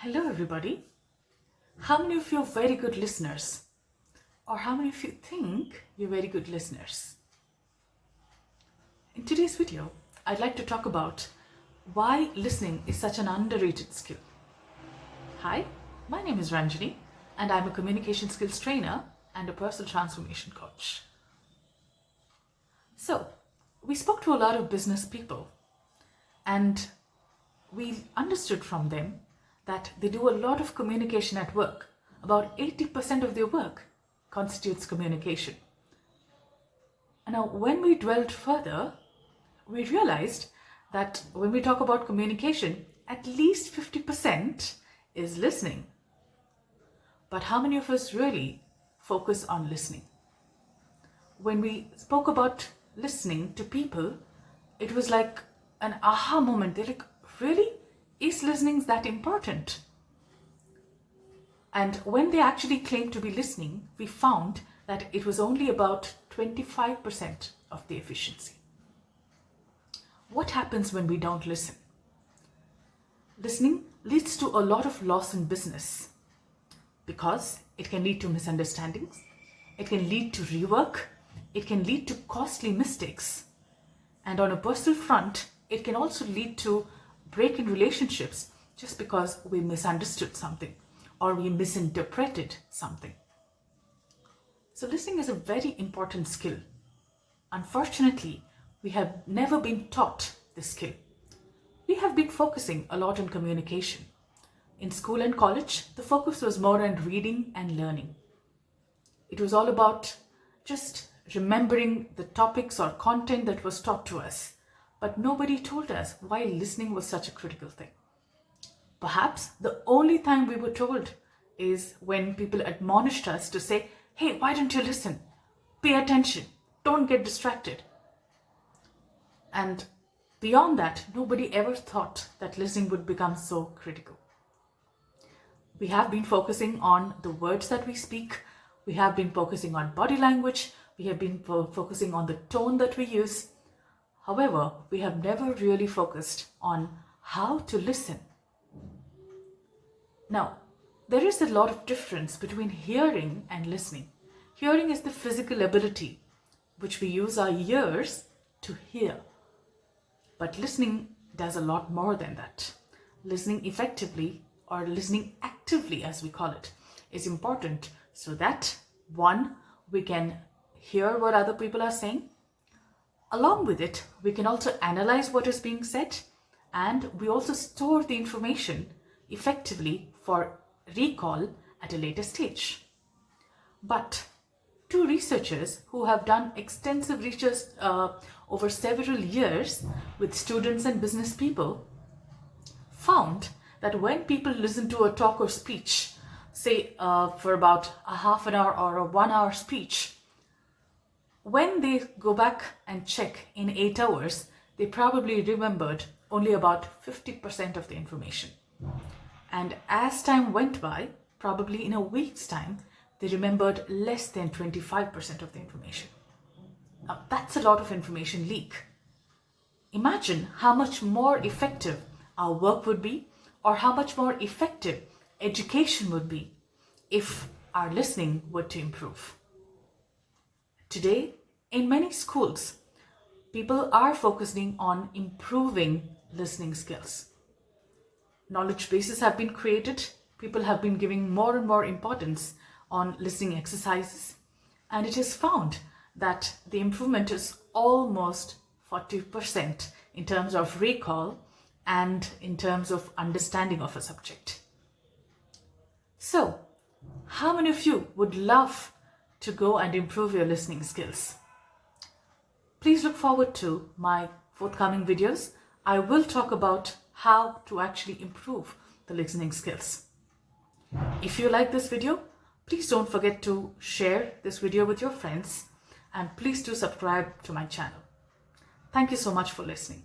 Hello everybody. How many of you are very good listeners? Or how many of you think you're very good listeners? In today's video, I'd like to talk about why listening is such an underrated skill. Hi, my name is Ranjani and I'm a communication skills trainer and a personal transformation coach. So, we spoke to a lot of business people and we understood from them that they do a lot of communication at work. About 80% of their work constitutes communication. And now, when we dwelled further, we realized that when we talk about communication, at least 50% is listening. But how many of us really focus on listening? When we spoke about listening to people, it was like an aha moment. They're like, really? Is listening that important? And when they actually claimed to be listening, we found that it was only about 25% of the efficiency. What happens when we don't listen? Listening leads to a lot of loss in business because it can lead to misunderstandings, it can lead to rework, it can lead to costly mistakes, and on a personal front, it can also lead to break in relationships just because we misunderstood something or we misinterpreted something. So listening is a very important skill. Unfortunately, we have never been taught this skill. We have been focusing a lot on communication. In school and college, the focus was more on reading and learning. It was all about just remembering the topics or content that was taught to us. But nobody told us why listening was such a critical thing. Perhaps the only time we were told is when people admonished us to say, hey, why don't you listen? Pay attention. Don't get distracted. And beyond that, nobody ever thought that listening would become so critical. We have been focusing on the words that we speak. We have been focusing on body language. We have been focusing on the tone that we use. However, we have never really focused on how to listen. Now, there is a lot of difference between hearing and listening. Hearing is the physical ability which we use our ears to hear. But listening does a lot more than that. Listening effectively, or listening actively as we call it, is important so that, one, we can hear what other people are saying. Along with it, we can also analyze what is being said, and we also store the information effectively for recall at a later stage. But two researchers who have done extensive research over several years with students and business people found that when people listen to a talk or speech, say for about a half an hour or a 1 hour speech, when they go back and check in 8 hours, they probably remembered only about 50% of the information. And as time went by, probably in a week's time, they remembered less than 25% of the information. Now, that's a lot of information leak. Imagine how much more effective our work would be, or how much more effective education would be if our listening were to improve. Today, in many schools, people are focusing on improving listening skills. Knowledge bases have been created. People have been giving more and more importance on listening exercises. And it is found that the improvement is almost 40% in terms of recall and in terms of understanding of a subject. So, how many of you would love to go and improve your listening skills? Please look forward to my forthcoming videos. I will talk about how to actually improve the listening skills. If you like this video, please don't forget to share this video with your friends, and please do subscribe to my channel. Thank you so much for listening.